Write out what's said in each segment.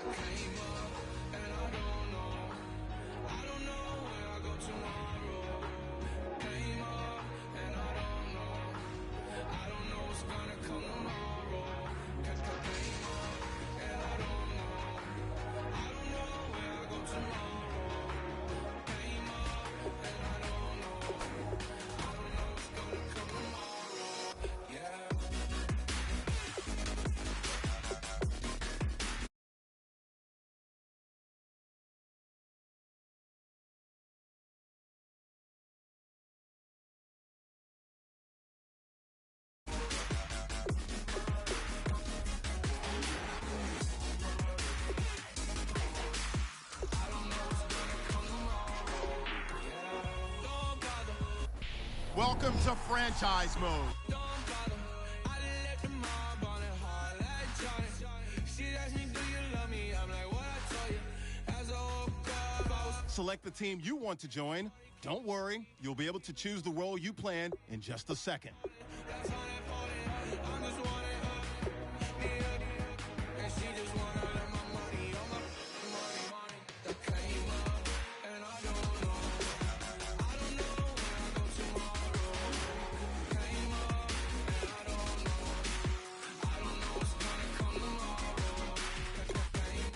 Came up and I don't know where I go tomorrow. Came up and I don't know what's gonna come tomorrow. Came up and I don't know where I go tomorrow. Came up and I don't know what's gonna come tomorrow. Yeah. Welcome to franchise mode. Select the team you want to join. Don't worry, you'll be able to choose the role you plan in just a second.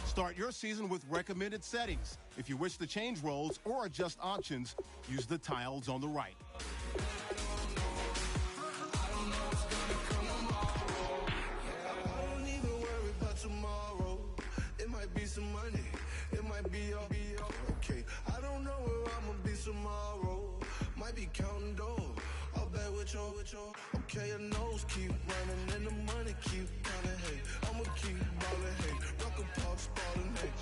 Start your season with recommended settings. If you wish to change roles or adjust options, use the tiles on the right. I don't even worry about tomorrow. It might be some money. It might be okay. I don't know where I'm gonna be tomorrow. Might be counting dough. I'll bet with your. Okay, your nose keep running and the money keep counting. Hey, I'ma keep ballin'. Hey, rock a pop, ballin'. Hey,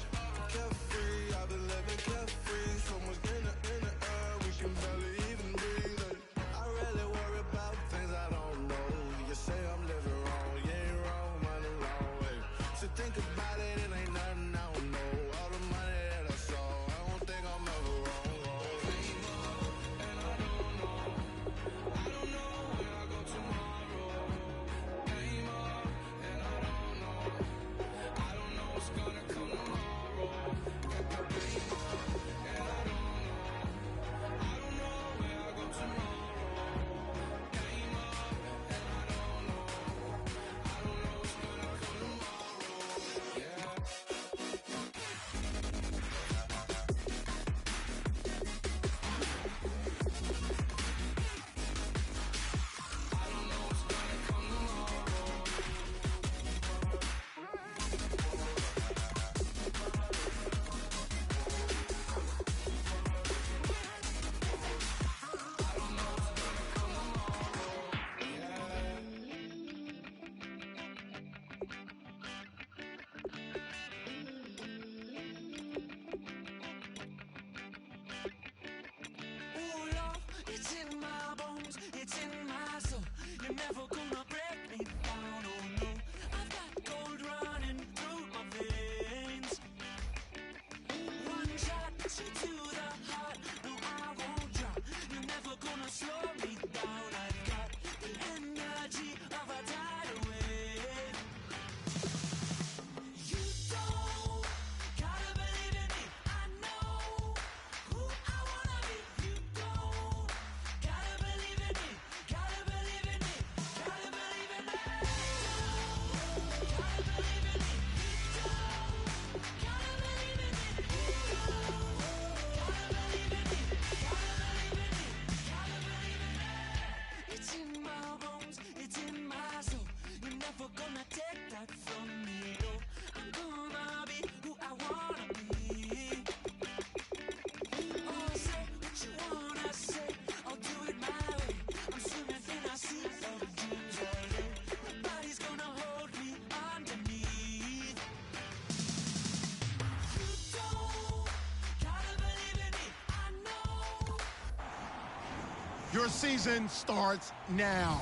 carefree. I've been living carefree. So much in the air, we can barely even breathe. Hey, I really worry about things I don't know. You say I'm living wrong, you ain't wrong, man, alone. Hey, so think about it, it ain't nothing I don't know. All the money that I saw, I don't think I'm ever wrong. Came up and I don't know where I go tomorrow. Came up and I don't know what's gonna come tomorrow. Came up and I don't know where I go tomorrow. Came up and I don't know what's gonna come tomorrow. Yeah. Ooh, love, it's in my bones, it's in my soul. You're never gonna break me down, oh no. I've got gold running through my veins. One shot, straight to the heart. No, I won't drop. You're never gonna slow me down. I've got the energy of a tidal wave. You don't gotta believe in me. I know who I wanna be. You don't gotta believe in me. Gotta believe in me. Gotta believe in me. Gotta believe in me. You don't gotta believe in me. You don't gotta believe in me. Gotta believe in me. Gotta believe in me. It's in my bones. It's in my soul. You're never gonna take that from me. No, I'm gonna be who I wanna be. Oh, say what you wanna say. I'll do it my way. I'm swimming in a sea of dreams all day. Nobody's gonna hold me underneath. You don't gotta believe in me. I know. Your season starts now.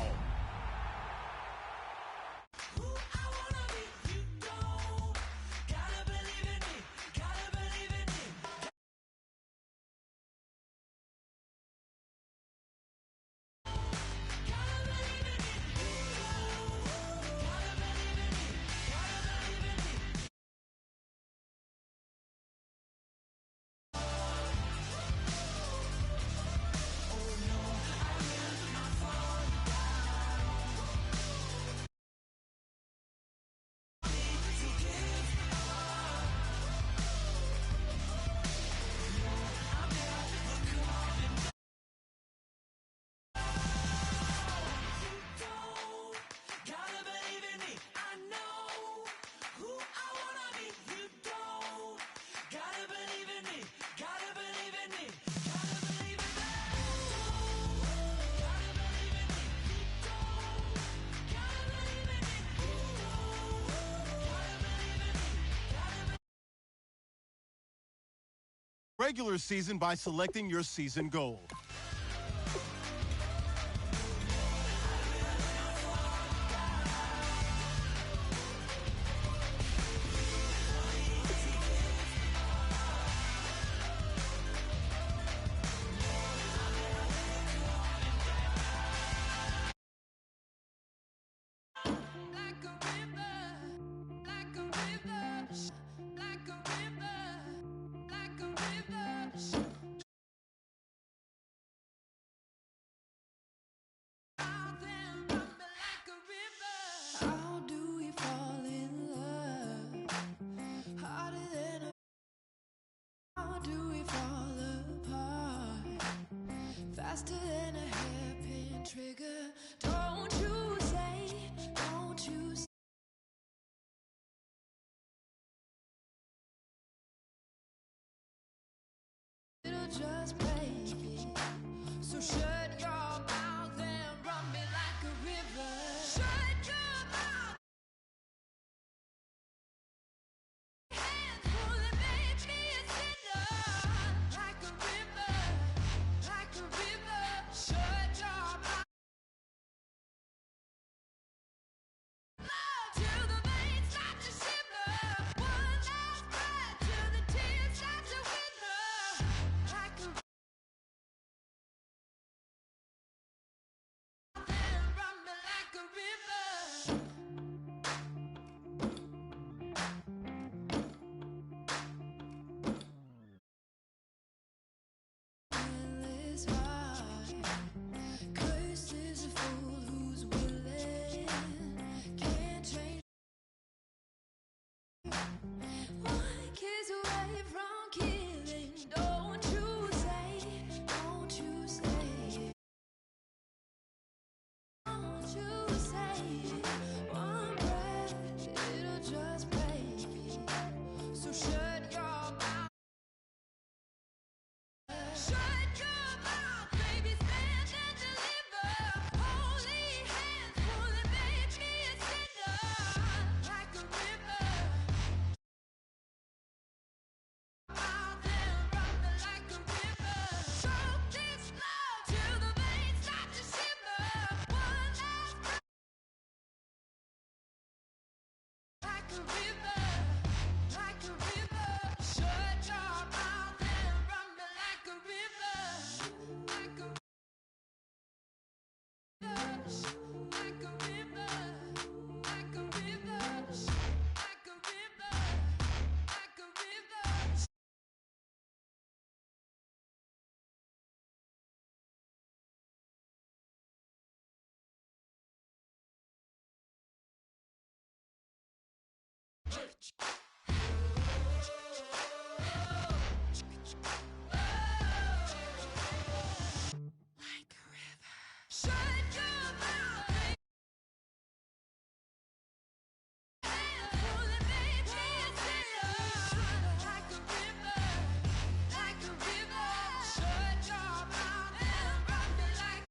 regular season by selecting your season goal. Faster than a hairpin trigger. Don't you say, don't you say. It'll just break. So shut your mouth and run me like a river. Shut your mouth. Hands full and make me a sinner. Like a river, like a river. Shut your mouth. Love till the veins start to shimmer. One last breath till the tears start to wither. Like a river, then run me like a river. Endless ride. Cursed is a fool who's willing. Can't change. One kiss away from killing. Don't you say, don't you say, don't you say. One breath, it'll just break. So shut your mouth. Shut your mouth, baby, stand and deliver. Holy hands, pull and make me a sinner. Like a river, mouth and run me like a river. Choke this love till the veins start to shimmer. One last breath, like a river, like a river. Shut your mouth and run me like a river, like a river, like a river, like a river, like a river, like a river. Like a river. Shut your mouth, hands full and make me a sinner. Like a river, like a river. Shut your mouth and run me like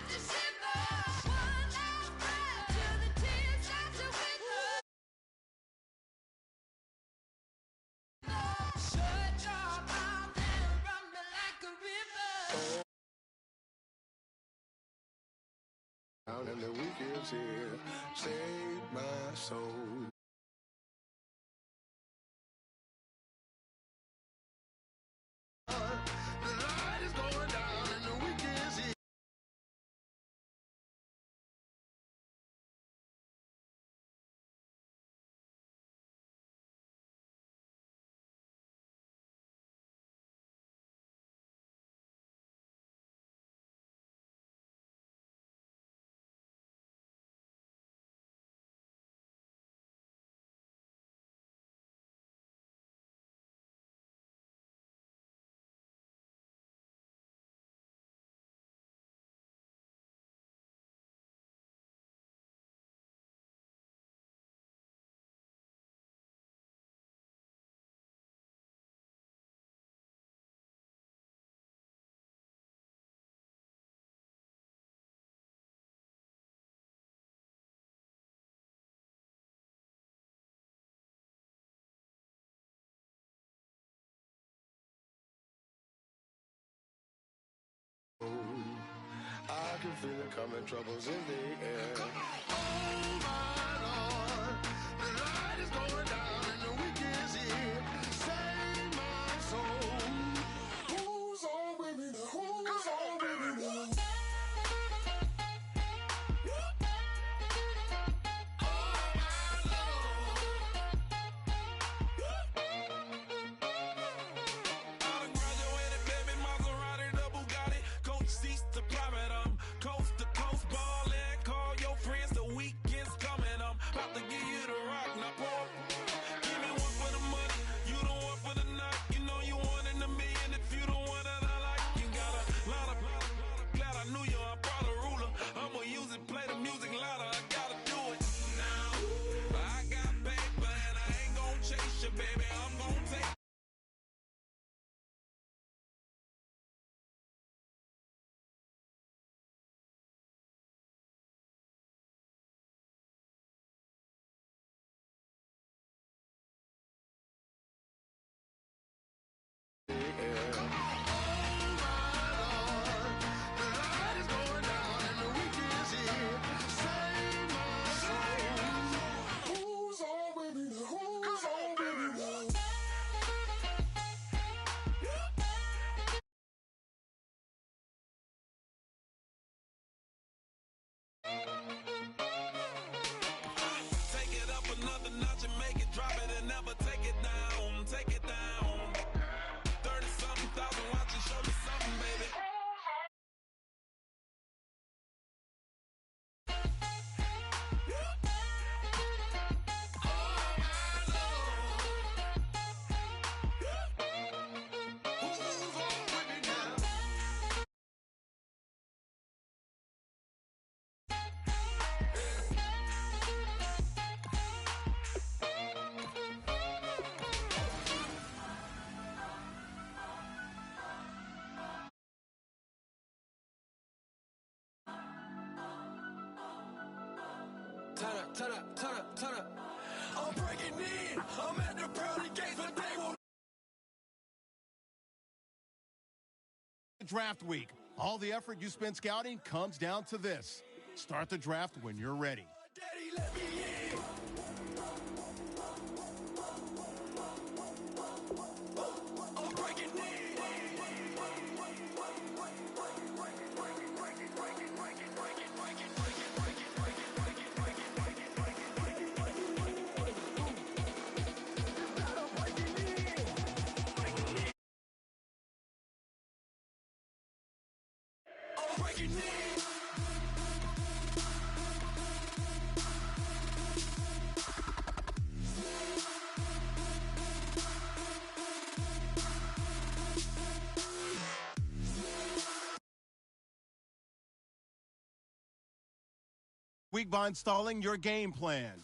a shiver. One last breath till the tears start to wither. Shut your mouth and run me like a river. Down and the weekend's here. Save my soul. can feel it coming, troubles in the air. Oh my Lord, the light is going down and the week is here. Save my soul. Who's on with me now? Who's on with me now? Turn up. I'm breaking in. I'm at the pearly gates, but they won't. Draft week. All the effort you spent scouting comes down to this. Start the draft when you're ready. Daddy, let me in. I'm breaking in. Week by installing your game plan.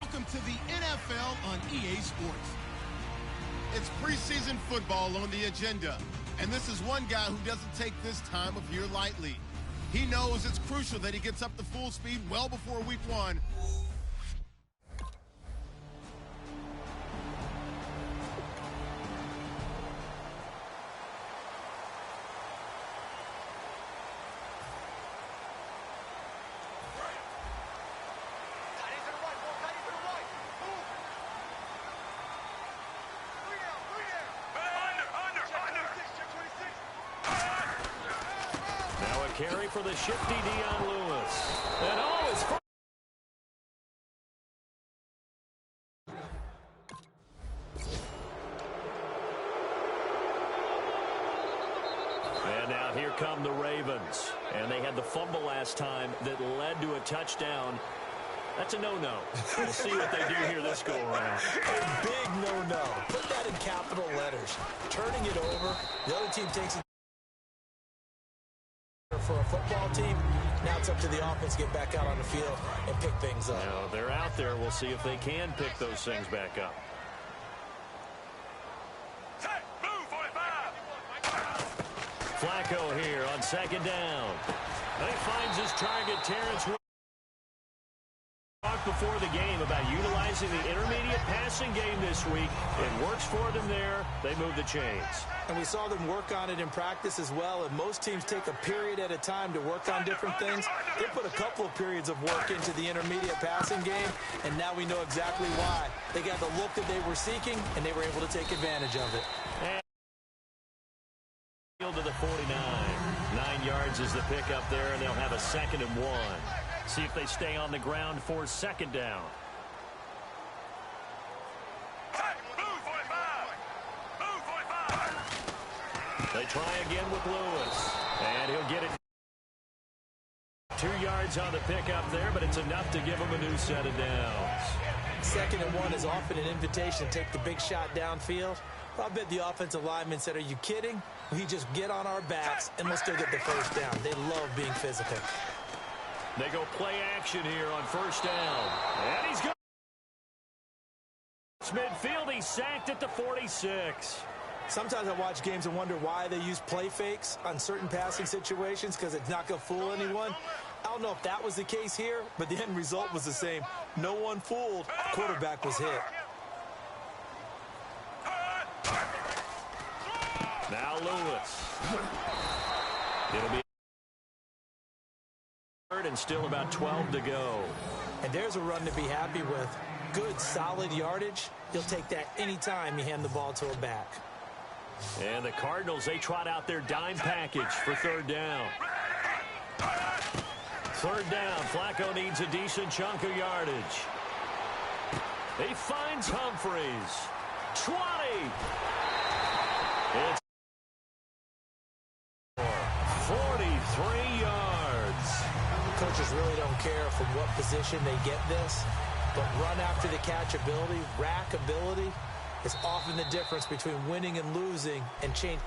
Welcome to the NFL on EA Sports. It's preseason football on the agenda, and this is one guy who doesn't take this time of year lightly. He knows it's crucial that he gets up to full speed well before week one. Now a carry for the shifty Dion Lewis. And oh, it's and now here come the Ravens. And they had the fumble last time that led to a touchdown. That's a no-no. We'll see what they do here this go-around. A big no-no. Put that in capital letters. Turning it over. The other team takes it for a football team. Now it's up to the offense to get back out on the field and pick things up. Now, they're out there. We'll see if they can pick those things back up. Flacco here on second down. And he finds his target, Terrence. Talked before the game about utilizing the intermediate passing game this week. It works for them there. They move the chains. And we saw them work on it in practice as well. And most teams take a period at a time to work on different things. They put a couple of periods of work into the intermediate passing game, and now we know exactly why. They got the look that they were seeking, and they were able to take advantage of it. And to the 49. 9 yards is the pickup there, and they'll have a 2nd and 1. See if they stay on the ground for second down. They try again with Lewis, and he'll get it. 2 yards on the pickup there, but it's enough to give him a new set of downs. 2nd and 1 is often an invitation to take the big shot downfield. I bet the offensive lineman said, "Are you kidding? We just get on our backs and we'll still get the first down." They love being physical. They go play action here on first down. And he's good. It's midfield. He's sacked at the 46. Sometimes I watch games and wonder why they use play fakes on certain passing situations, because it's not going to fool anyone. I don't know if that was the case here, but the end result was the same. No one fooled. The quarterback was hit. Now Lewis. It'll be third and still about 12 to go. And there's a run to be happy with. Good, solid yardage. You'll take that anytime you hand the ball to a back. And the Cardinals, they trot out their dime package for third down. Third down. Flacco needs a decent chunk of yardage. He finds Humphreys. 20. It's 43 yards. Coaches really don't care from what position they get this, but run after the catch ability, rack ability, is often the difference between winning and losing and change.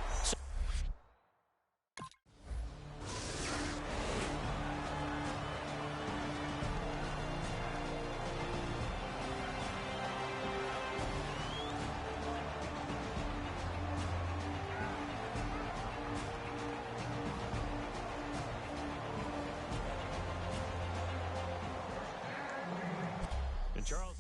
And Charles.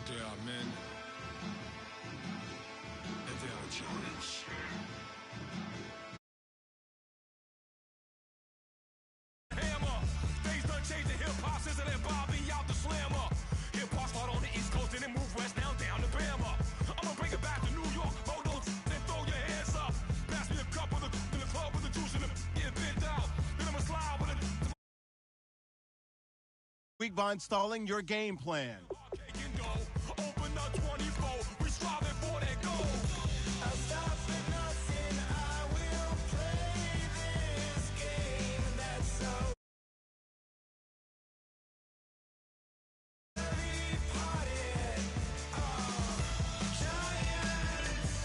There are men, and there are giants. Hammer, things done changed the hip-hop since I let Bobby out the slammer. Hip-hop start on the East Coast and then move west down to Bama. I'ma bring it back to New York, hold on, then throw your hands up. Pass me a cup in the club with the juice in the get bent out. Then I'ma slide with it. Week by installing your game plan. Open up 24, we striving for that goal. I'll stop for nothing, I will play this game. That's so party. Giants.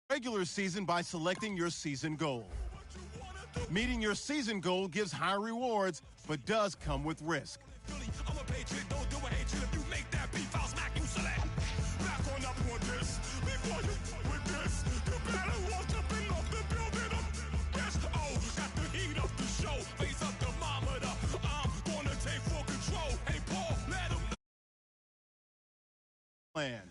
Regular season by selecting your season goal. Meeting your season goal gives high rewards, but does come with risk. I'm a patriot, don't do a hatred. If you make that beef, I'll smack you silly. Back on up on this. Before you with this, you better walk up and off the building up. Yes, oh, got the heat up the show. Face up thermometer. I'm gonna take full control. Hey, Paul, let him Plan.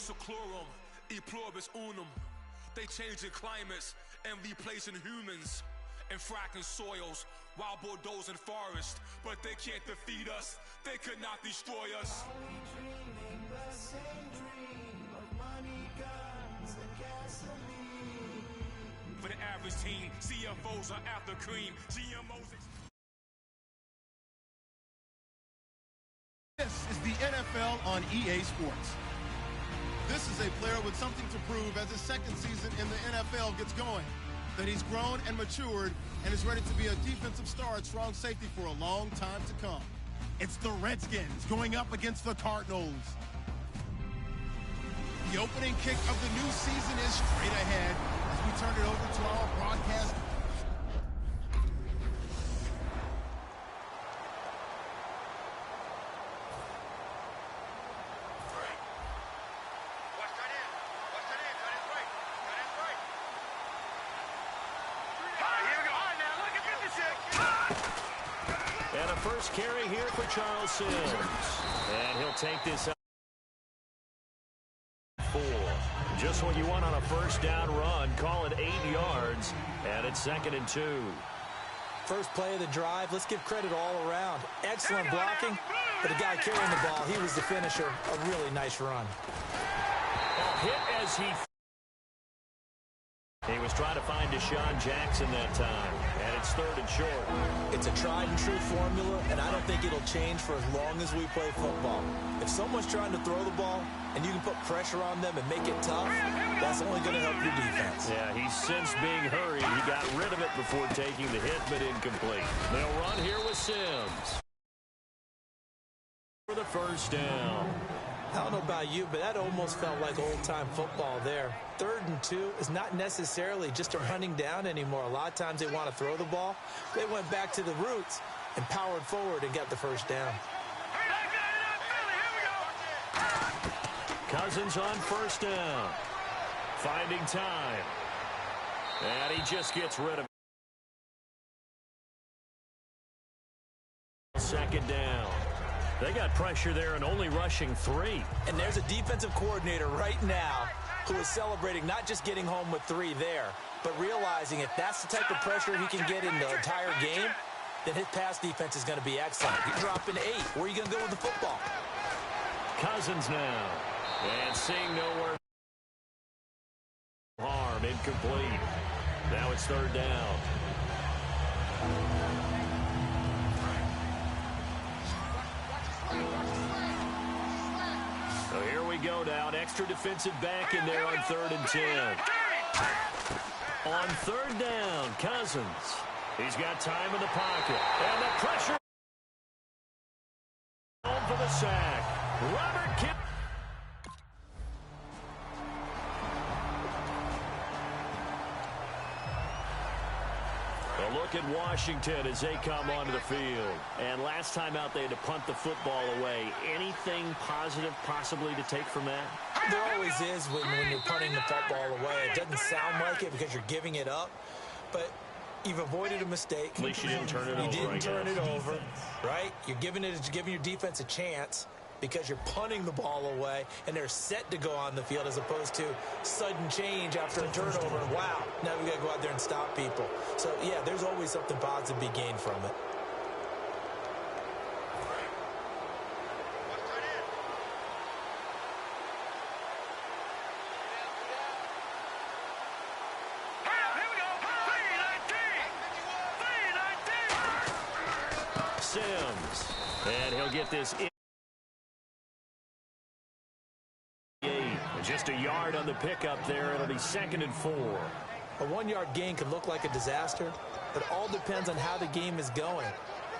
seclorum, e pluribus unum. They changing climates and replacing humans and fracking soils while bulldozing forests, but they can't defeat us. They could not destroy us. Are we dreaming the same dream of money, guns, and gasoline? For the average team, CFOs are after cream, GMOs. This is the NFL on EA Sports. This is a player with something to prove as his second season in the NFL gets going. That he's grown and matured and is ready to be a defensive star at strong safety for a long time to come. It's the Redskins going up against the Cardinals. The opening kick of the new season is straight ahead as we turn it over to our broadcast. And a first carry here for Charles Sims. And he'll take this up. 4. Just what you want on a first down run. Call it 8 yards. And it's 2nd and 2. First play of the drive. Let's give credit all around. Excellent blocking. But the guy carrying the ball, he was the finisher. A really nice run. A hit as he was trying to find Deshaun Jackson that time. And it's 3rd and short. It's a tried and true formula, and I don't think it'll change for as long as we play football. If someone's trying to throw the ball and you can put pressure on them and make it tough, that's only going to help your defense. Yeah, he's since being hurried. He got rid of it before taking the hit, but incomplete. They'll run here with Sims for the first down. I don't know about you, but that almost felt like old-time football there. 3rd and 2 is not necessarily just a running down anymore. A lot of times they want to throw the ball. They went back to the roots and powered forward and got the first down. Cousins on first down. Finding time. And he just gets rid of it. 2nd down. They got pressure there and only rushing 3. And there's a defensive coordinator right now who is celebrating not just getting home with 3 there, but realizing if that's the type of pressure he can get in the entire game, then his pass defense is going to be excellent. You're dropping 8. Where are you going to go with the football? Cousins now. And seeing nowhere. Harm, incomplete. Now it's 3rd down. So here we go now. An extra defensive back in there on 3rd and 10. On 3rd down, Cousins. He's got time in the pocket. And the pressure. Home for the sack. Robert Kipp. A look at Washington as they come onto the field. And last time out, they had to punt the football away. Anything positive possibly to take from that? There always is when you're punting the football away. It doesn't sound like it because you're giving it up, but you've avoided a mistake. At least you didn't turn it over. You didn't turn it over, right? You're giving your defense a chance, because you're punting the ball away and they're set to go on the field as opposed to sudden change after a turnover. And wow, now we got to go out there and stop people. So, yeah, there's always something positive to be gained from it. Sims, and he'll get this in. Just a yard on the pickup there. It'll be 2nd and 4. A 1-yard gain can look like a disaster, but it all depends on how the game is going.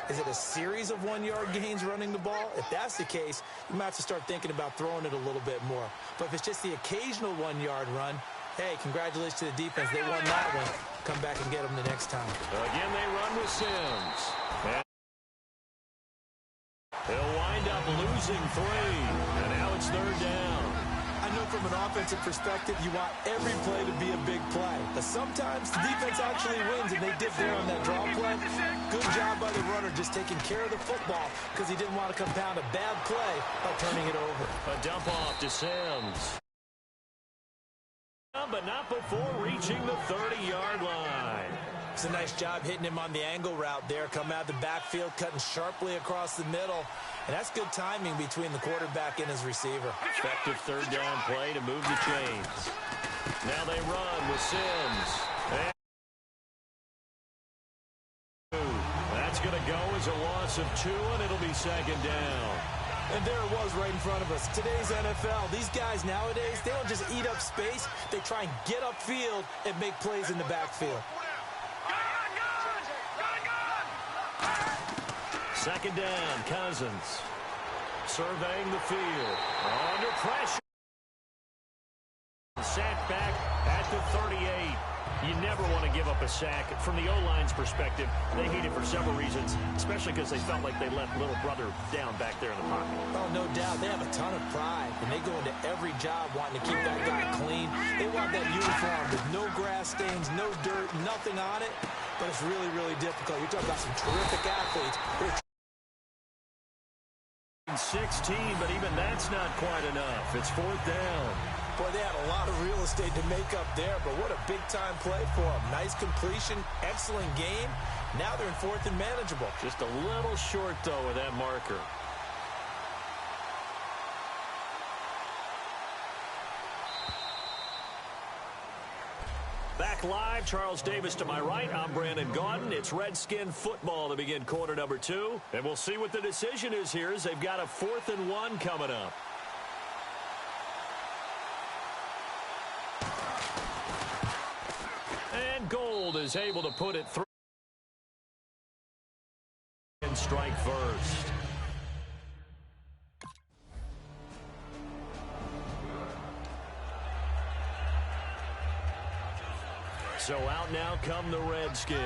Is it a series of 1-yard gains running the ball? If that's the case, you might have to start thinking about throwing it a little bit more. But if it's just the occasional 1-yard run, hey, congratulations to the defense. They won that one. Come back and get them the next time. Again, they run with Sims. And he'll wind up losing 3. And now it's 3rd down. I know from an offensive perspective, you want every play to be a big play. But sometimes the defense actually wins, and they did there on that draw play. Good job by the runner just taking care of the football because he didn't want to compound a bad play by turning it over. A dump off to Sims. But not before reaching the 30-yard line. It's a nice job hitting him on the angle route there. Come out of the backfield, cutting sharply across the middle. And that's good timing between the quarterback and his receiver. Effective 3rd down play to move the chains. Now they run with Sims. And that's going to go as a loss of 2, and it'll be 2nd down. And there it was right in front of us. Today's NFL, these guys nowadays, they don't just eat up space. They try and get upfield and make plays in the backfield. 2nd down, Cousins. Surveying the field. Under pressure. Sack back at the 38. You never want to give up a sack. From the O-line's perspective, they hate it for several reasons, especially because they felt like they let little brother down back there in the pocket. Oh, no doubt. They have a ton of pride, and they go into every job wanting to keep that guy clean. They want that uniform with no grass stains, no dirt, nothing on it, but it's really, really difficult. You're talking about some terrific athletes. 16, but even that's not quite enough. It's 4th down. Boy, they had a lot of real estate to make up there, but what a big-time play for them. Nice completion, excellent game. Now they're in 4th and manageable. Just a little short, though, with that marker. Back live, Charles Davis to my right. I'm Brandon Gaudin. It's Redskin football to begin quarter number 2. And we'll see what the decision is here as they've got a 4th and 1 coming up. And Gold is able to put it through. And strike first. So out now come the Redskins.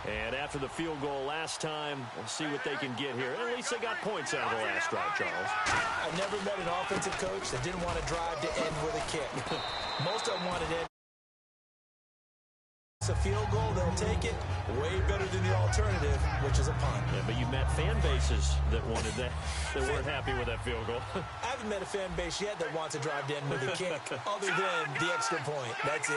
And after the field goal last time, we'll see what they can get here. At least they got points out of the last drive, Charles. I've never met an offensive coach that didn't want to drive to end with a kick. Most of them wanted to end. It's a field goal, they'll take it. Way better than the alternative, which is a punt. Yeah, but you met fan bases that wanted that, that weren't happy with that field goal. I haven't met a fan base yet that wants to drive to end with a kick, other than the extra point. That's it.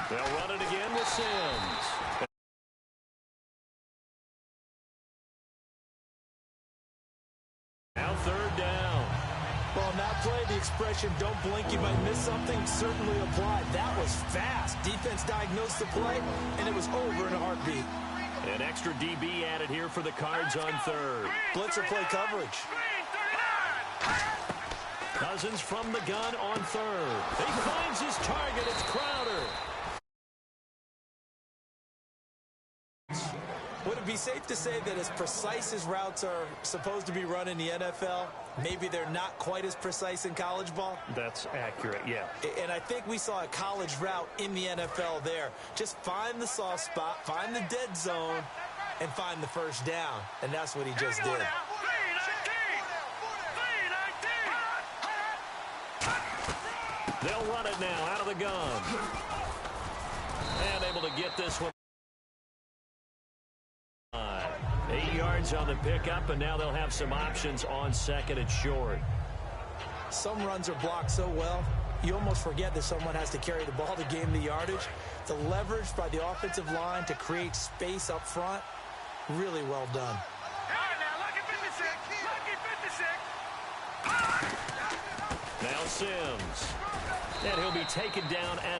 They'll run it again with Sims. Now 3rd down. Well, on that play, the expression, don't blink, you might miss something, certainly applied. That was fast. Defense diagnosed the play, and it was over in a heartbeat. An extra DB added here for the Cards on 3rd. Blitzer play coverage. Cousins from the gun on 3rd. He finds his target. It's Crowder. Would it be safe to say that as precise as routes are supposed to be run in the NFL, maybe they're not quite as precise in college ball? That's accurate, yeah. And I think we saw a college route in the NFL there. Just find the soft spot, find the dead zone, and find the first down. And that's what he just did. They'll run it now out of the gun. And able to get this one. 8 yards. yards on the pickup, and now they'll have some options on second and short. Some runs are blocked so well, you almost forget that someone has to carry the ball to gain the yardage. The leverage by the offensive line to create space up front, really well done. Now Sims. And he'll be taken down at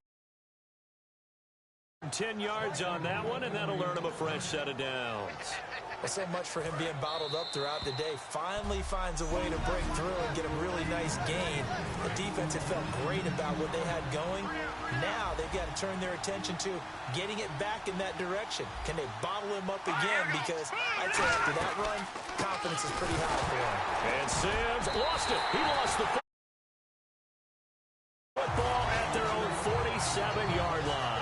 10 yards on that one, and that'll earn him a fresh set of downs. Well, so much for him being bottled up throughout the day. Finally finds a way to break through and get a really nice gain. The defense had felt great about what they had going. Now they've got to turn their attention to getting it back in that direction. Can they bottle him up again? Because I'd say after that run, confidence is pretty high for him. And Sims lost it. He lost the football at their own 47-yard line.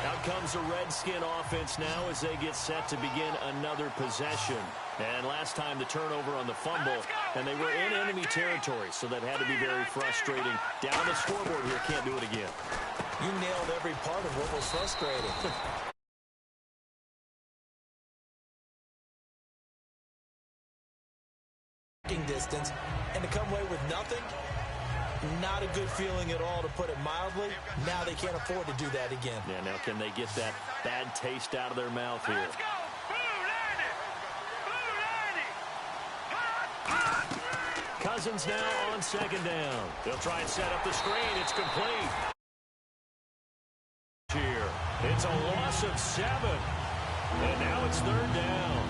Out comes a Redskin offense now as they get set to begin another possession. And last time the turnover on the fumble, and they were in enemy territory, so that had to be very frustrating. Down the scoreboard here, can't do it again. You nailed every part of what was frustrating. Distance, and to come away with nothing, not a good feeling at all, to put it mildly. Now they can't afford to do that again. Yeah, now can they get that bad taste out of their mouth here? Cousins now on second down. They'll try and set up the screen. It's complete. Here, it's a loss of 7. And now it's third down.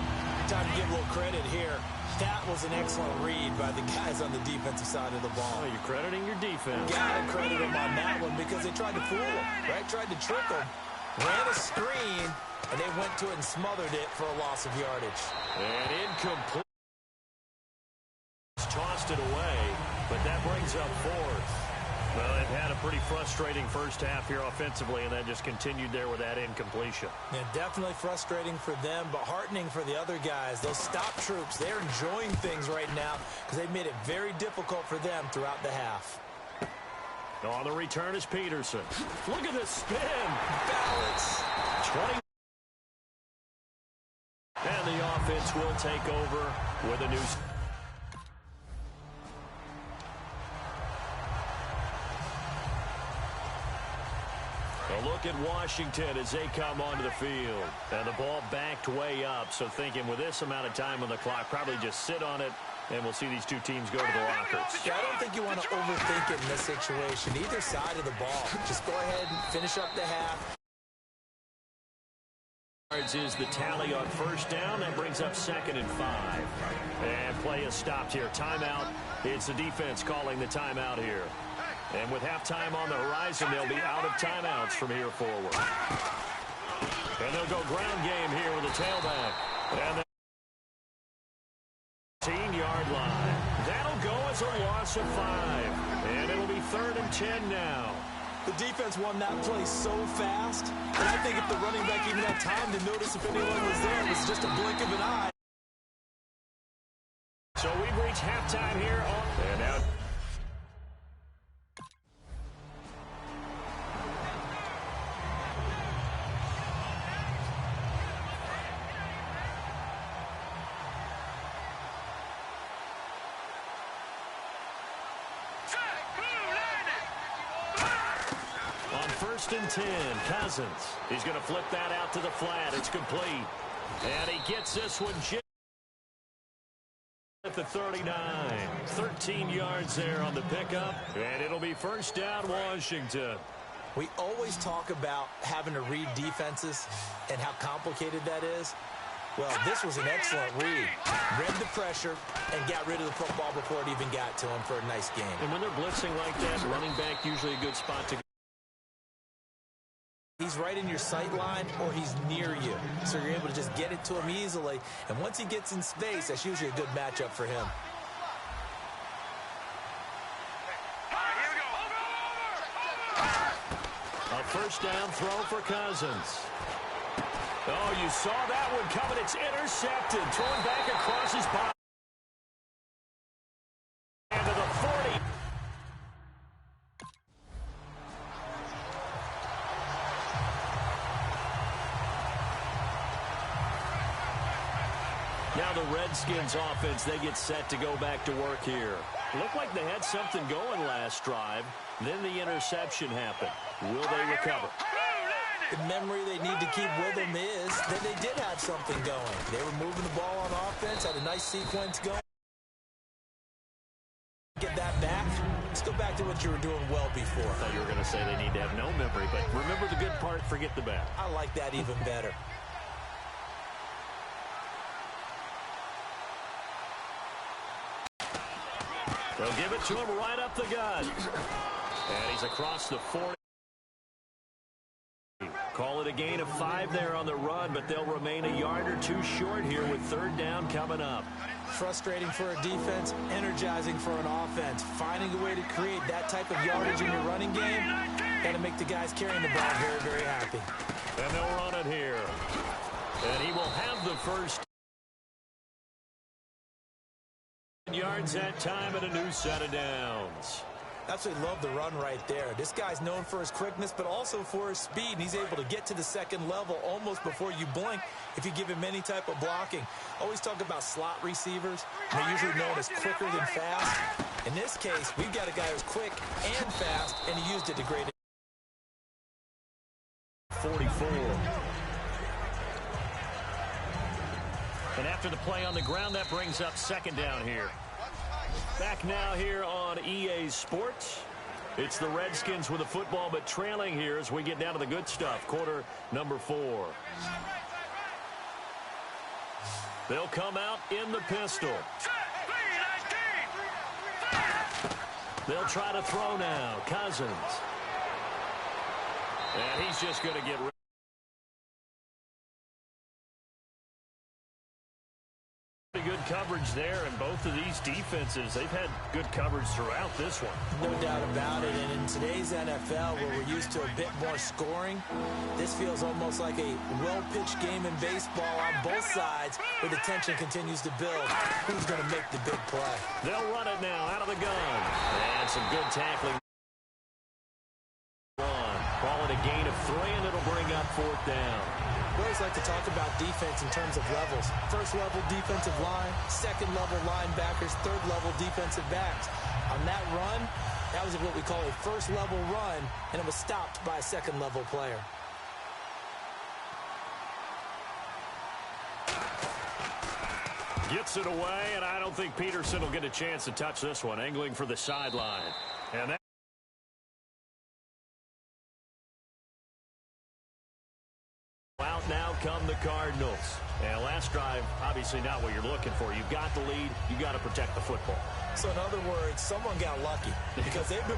Time to give a little credit here. That was an excellent read by the guys on the defensive side of the ball. Oh, you're crediting your defense. Got to credit them on that one because they tried to fool them, right? Tried to trick them. Ran a screen, and they went to it and smothered it for a loss of yardage. And incomplete. Tossed it away, but that brings up fourth. Well, they've had a pretty frustrating first half here offensively, and that just continued there with that incompletion. Yeah, definitely frustrating for them, but heartening for the other guys. Those stop troops, they're enjoying things right now because they've made it very difficult for them throughout the half. On the return is Peterson. Look at this spin. Balance. 20. And the offense will take over with a new... A look at Washington as they come onto the field. And the ball backed way up, so thinking with this amount of time on the clock, probably just sit on it, and we'll see these two teams go to the lockers. Yeah, I don't think you want to overthink it in this situation. Either side of the ball. Just go ahead and finish up the half. Is the tally on first down. That brings up 2nd and 5. And play is stopped here. Timeout. It's the defense calling the timeout here. And with halftime on the horizon, they'll be out of timeouts from here forward. And they'll go ground game here with a tailback. And the 18-yard line. That'll go as a loss of 5. And it'll be 3rd and 10 now. The defense won that play so fast, and I think if the running back even had time to notice if anyone was there, it was just a blink of an eye. So we've reached halftime here on... And now... First and 10, Cousins. He's going to flip that out to the flat. It's complete. And he gets this one at the 39. 13 yards there on the pickup. And it'll be first down, Washington. We always talk about having to read defenses and how complicated that is. Well, this was an excellent read. Read the pressure and got rid of the football before it even got to him for a nice game. And when they're blitzing like that, running back usually a good spot to go. He's right in your sight line or he's near you, so you're able to just get it to him easily. And once he gets in space, that's usually a good matchup for him. A first down throw for Cousins. Oh, you saw that one coming. It's intercepted. Thrown back across his body. And to the 40. Redskins offense, they get set to go back to work here. Looked like they had something going last drive. Then the interception happened. Will they recover? The memory they need to keep with them is that they did have something going. They were moving the ball on offense, had a nice sequence going. Get that back. Let's go back to what you were doing well before. I thought you were going to say they need to have no memory, but remember the good part, forget the bad. I like that even better. They'll give it to him right up the gut. And he's across the 40. Call it a gain of 5 there on the run, but they'll remain a yard or 2 short here with 3rd down coming up. Frustrating for a defense, energizing for an offense. Finding a way to create that type of yardage in your running game, got to make the guys carrying the ball very, very happy. And they'll run it here. And he will have the first yards that time and a new set of downs. Absolutely love the run right there. This guy's known for his quickness, but also for his speed. And he's able to get to the second level almost before you blink if you give him any type of blocking. Always talk about slot receivers. They're usually known as quicker than fast. In this case, we've got a guy who's quick and fast, and he used it to great 44. And after the play on the ground, that brings up 2nd down here. Back now here on EA Sports. It's the Redskins with the football, but trailing here as we get down to the good stuff. Quarter number 4. They'll come out in the pistol. They'll try to throw now. Cousins. And he's just going to get rid. Good coverage there, and both of these defenses, they've had good coverage throughout this one. No doubt about it, and in today's NFL, where we're used to a bit more scoring, this feels almost like a well-pitched game in baseball on both sides, where the tension continues to build. Who's going to make the big play? They'll run it now out of the gun. And some good tackling. Call it a gain of 3, and it'll bring up 4th down. We always like to talk about defense in terms of levels. 1st level defensive line, 2nd level linebackers, 3rd level defensive backs. On that run, that was what we call a 1st level run, and it was stopped by a 2nd level player. Gets it away, and I don't think Peterson will get a chance to touch this one. Angling for the sideline. And that out now come the Cardinals. And last drive, obviously not what you're looking for. You've got the lead. You've got to protect the football. So in other words, someone got lucky because they've been...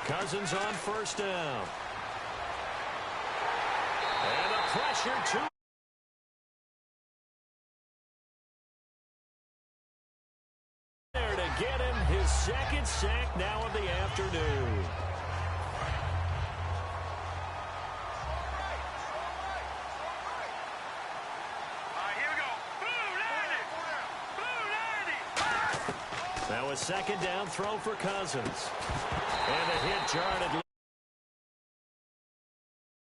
Cousins on 1st down. And the pressure to there to get him his 2nd sack now of the afternoon. Now a 2nd down throw for Cousins. And a hit jarred.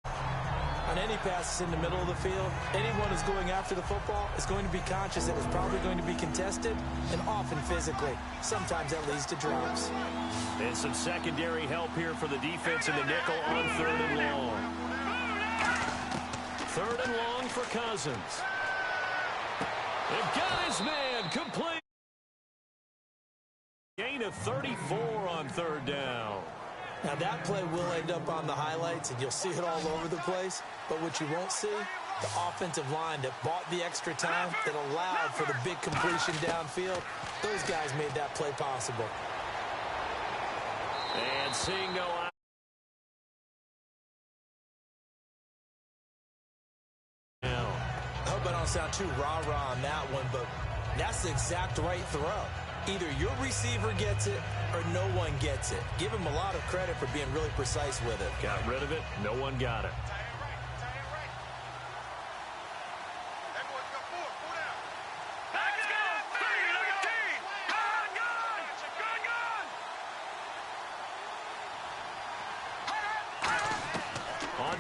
On any passes in the middle of the field, anyone who's going after the football is going to be conscious that it's probably going to be contested and often physically. Sometimes that leads to drops. And some secondary help here for the defense in the nickel on 3rd and long. 3rd and long for Cousins. They've got his man complete. Gain of 34 on 3rd down. Now that play will end up on the highlights, and you'll see it all over the place. But what you won't see, the offensive line that bought the extra time, that allowed for the big completion downfield. Those guys made that play possible. And seeing no out. I hope I don't sound too rah-rah on that one, but that's the exact right throw. Either your receiver gets it or no one gets it. Give him a lot of credit for being really precise with it. Got rid of it. No one got it.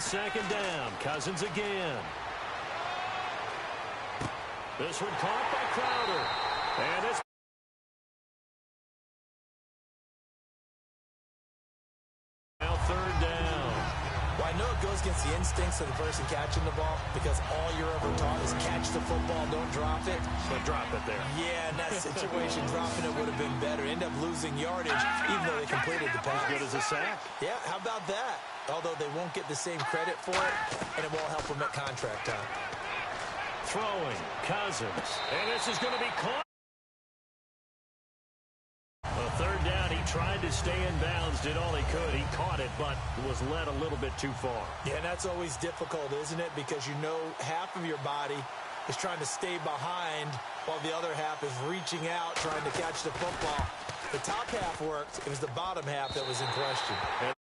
second down. Cousins again. This one caught by Crowder. And it's now third down. Well, I know it goes against the instincts of the person catching the ball because all you're ever taught is catch the football, don't drop it. But drop it there. Yeah, in that situation, dropping it would have been better. End up losing yardage, even though they completed the pass. As good as a sack. Yeah, how about that? Although they won't get the same credit for it, and it won't help them at contract time. Throwing, Cousins. And this is going to be caught. A third down, he tried to stay in bounds, did all he could. He caught it, but was led a little bit too far. Yeah, and that's always difficult, isn't it? Because you know half of your body is trying to stay behind while the other half is reaching out, trying to catch the football. The top half worked. It was the bottom half that was in question. And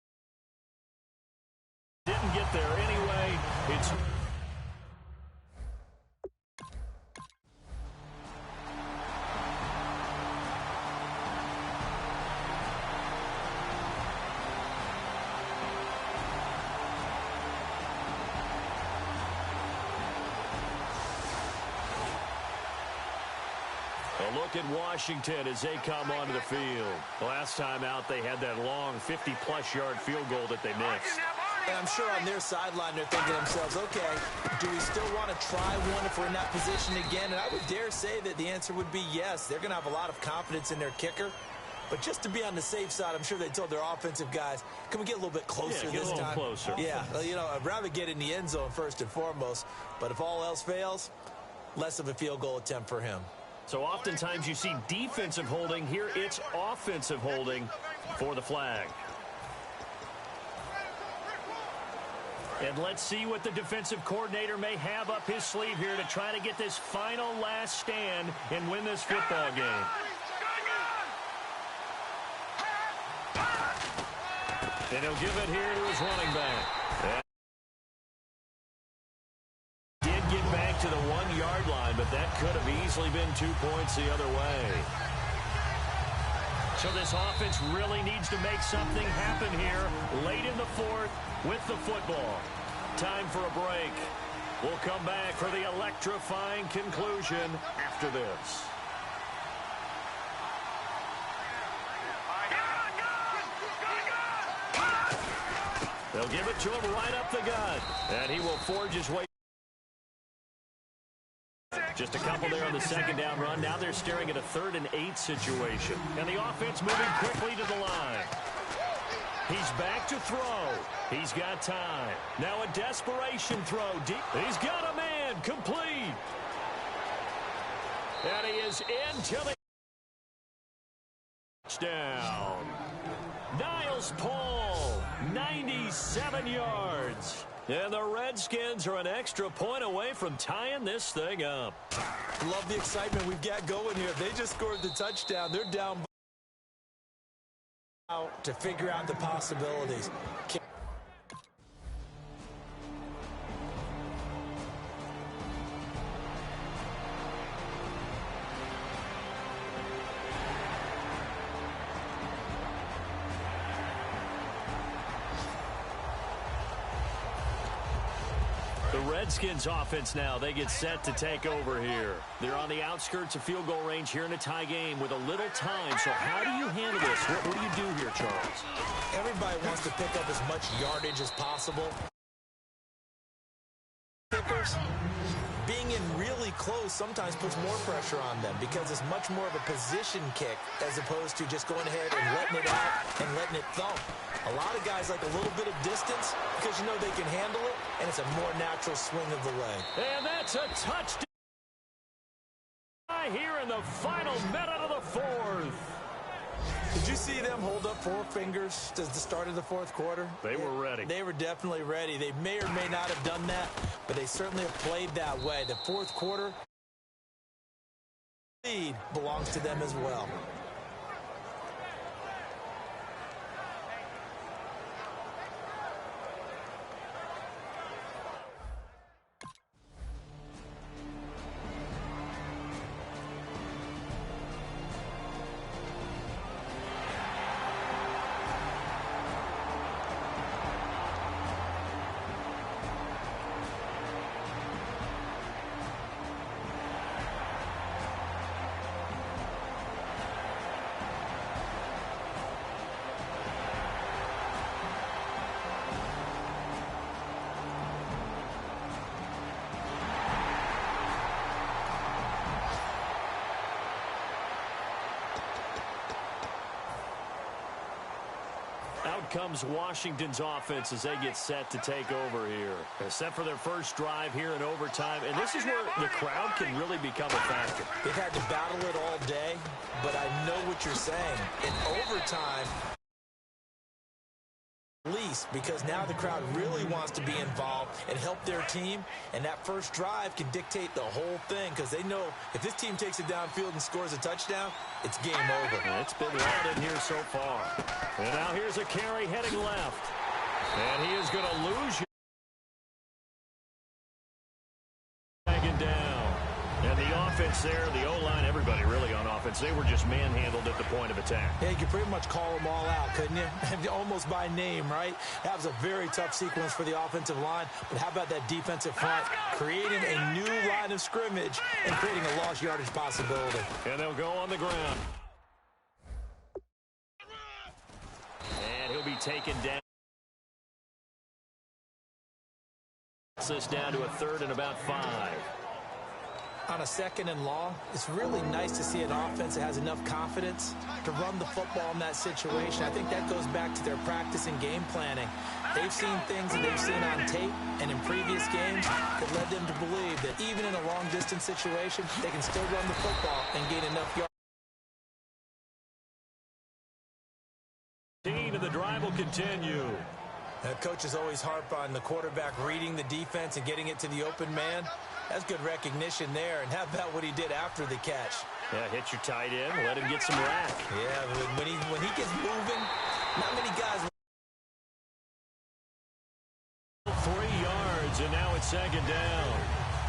didn't get there anyway. It's... A look at Washington as they come onto the field. Last time out, they had that long 50-plus yard field goal that they missed. And I'm sure on their sideline they're thinking to themselves, okay, do we still want to try one if we're in that position again? And I would dare say that the answer would be yes. They're going to have a lot of confidence in their kicker. But just to be on the safe side, I'm sure they told their offensive guys, can we get a little bit closer this time? Closer. Yeah, well, you know, I'd rather get in the end zone first and foremost. But if all else fails, less of a field goal attempt for him. So oftentimes you see defensive holding. Here it's offensive holding for the flag. And let's see what the defensive coordinator may have up his sleeve here to try to get this final last stand and win this football game. And he'll give it here to his running back. Did get back to the 1-yard line, but that could have easily been 2 points the other way. So this offense really needs to make something happen here late in the fourth with the football. Time for a break. We'll come back for the electrifying conclusion after this. They'll give it to him right up the gut, and he will forge his way. Just a couple there on the second down run. Now they're staring at a 3rd and 8 situation. And the offense moving quickly to the line. He's back to throw. He's got time. Now a desperation throw. Deep. He's got a man. Complete. And he is into the touchdown. Niles Paul, 97 yards. And the Redskins are an extra point away from tying this thing up. Love the excitement we've got going here. They just scored the touchdown. They're down to figure out the possibilities. The Redskins offense now, they get set to take over here. They're on the outskirts of field goal range here in a tie game with a little time. So how do you handle this? What do you do here, Charles? Everybody wants to pick up as much yardage as possible. Kickers, being in really close sometimes puts more pressure on them because it's much more of a position kick as opposed to just going ahead and letting it out and letting it thump. A lot of guys like a little bit of distance because you know they can handle it, and it's a more natural swing of the leg. And that's a touchdown here in the final minute of the fourth. Did you see them hold up 4 fingers at the start of the fourth quarter? They were ready. They were definitely ready. They may or may not have done that, but they certainly have played that way. The fourth quarter lead belongs to them as well. comes Washington's offense as they get set to take over here. They're set for their first drive here in overtime, and this is where the crowd can really become a factor. They've had to battle it all day, but I know what you're saying. In overtime, least, because now the crowd really wants to be involved and help their team, and that first drive can dictate the whole thing, because they know if this team takes it downfield and scores a touchdown, it's game over. It's been loud in here so far. And now here's a carry heading left. And he is going to lose you. Taken down. And the offense there, the O-line, everybody really on offense, they were just manhandled at the point of attack. Yeah, you could pretty much call them all out, couldn't you? Almost by name, right? That was a very tough sequence for the offensive line, but how about that defensive front creating a new line of scrimmage and creating a lost yardage possibility? And they'll go on the ground. And he'll be taken down. This down to a 3rd and about 5. On a 2nd and long, it's really nice to see an offense that has enough confidence to run the football in that situation. I think that goes back to their practice and game planning. They've seen things that they've seen on tape and in previous games that led them to believe that even in a long-distance situation, they can still run the football and gain enough yards. And the drive will continue. Coaches always harp on the quarterback reading the defense and getting it to the open man. That's good recognition there. And how about what he did after the catch? Yeah, hit your tight end, let him get some rack. Yeah, when he gets moving, not many guys. 3 yards, and now it's 2nd down.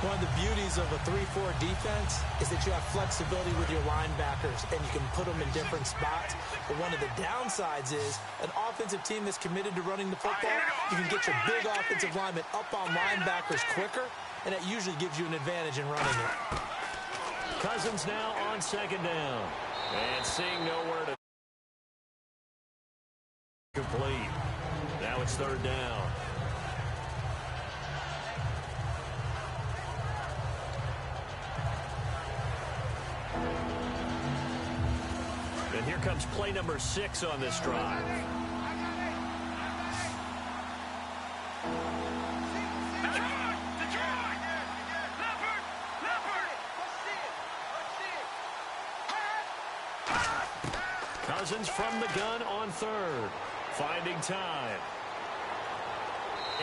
One of the beauties of a 3-4 defense is that you have flexibility with your linebackers, and you can put them in different spots. But one of the downsides is an offensive team that's committed to running the football, you can get your big offensive linemen up on linebackers quicker, and that usually gives you an advantage in running it. Cousins now on 2nd down. And seeing nowhere to complete. Now it's 3rd down. And here comes play number 6 on this drive. Cousins from the gun on 3rd. Finding time.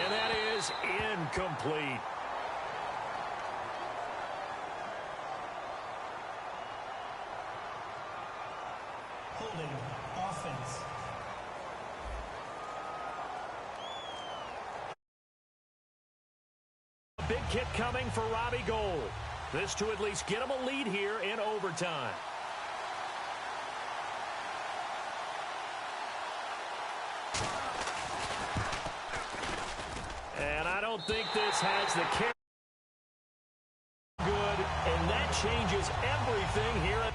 And that is incomplete. Holding offense. A big kick coming for Robbie Gould. This to at least get him a lead here in overtime. And I don't think this has the carry. Good, and that changes everything here at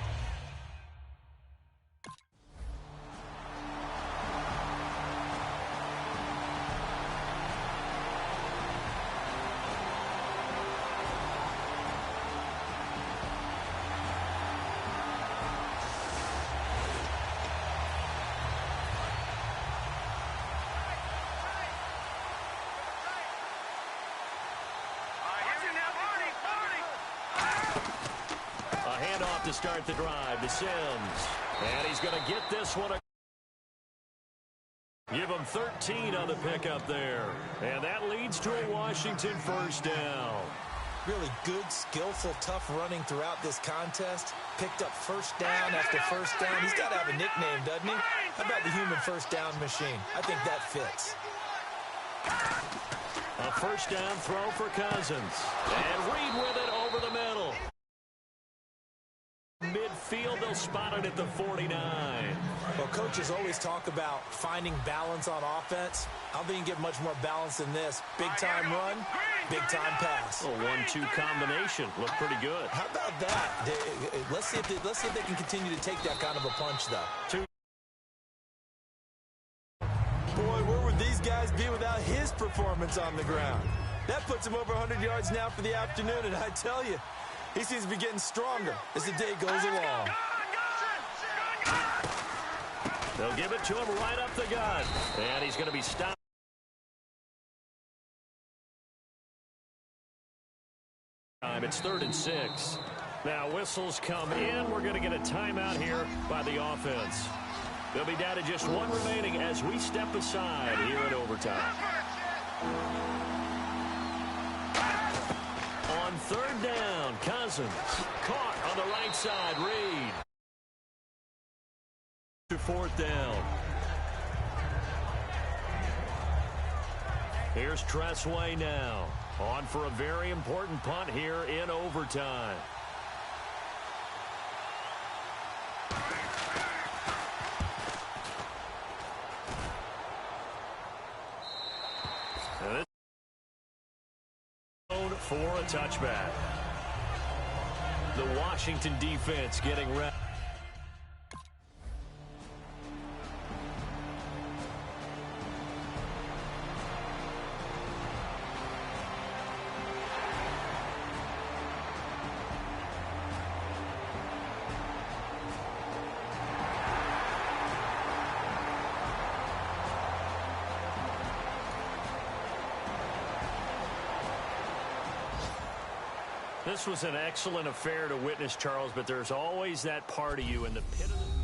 to start the drive to Sims. And he's going to get this one. Give him 13 on the pickup there. And that leads to a Washington 1st down. Really good, skillful, tough running throughout this contest. Picked up 1st down after 1st down. He's got to have a nickname, doesn't he? How about the human 1st down machine? I think that fits. A 1st down throw for Cousins. And Reed with it over the middle. Midfield, they'll spot it at the 49. Well, coaches always talk about finding balance on offense. I don't think you can get much more balance than this. Big-time run, big-time pass. A 1-2 combination. Looked pretty good. How about that? Let's see if they can continue to take that kind of a punch, though. Boy, where would these guys be without his performance on the ground? That puts him over 100 yards now for the afternoon, and I tell you, he seems to be getting stronger as the day goes along. They'll give it to him right up the gut. And he's going to be stopped. It's 3rd and 6. Now whistles come in. We're going to get a timeout here by the offense. They'll be down to just 1 remaining as we step aside here in overtime. On 3rd down, Cousins caught on the right side. Reed to 4th down. Here's Tressway now. On for a very important punt here in overtime. For a touchback. The Washington defense getting ready. This was an excellent affair to witness, Charles, but there's always that part of you in the pit of the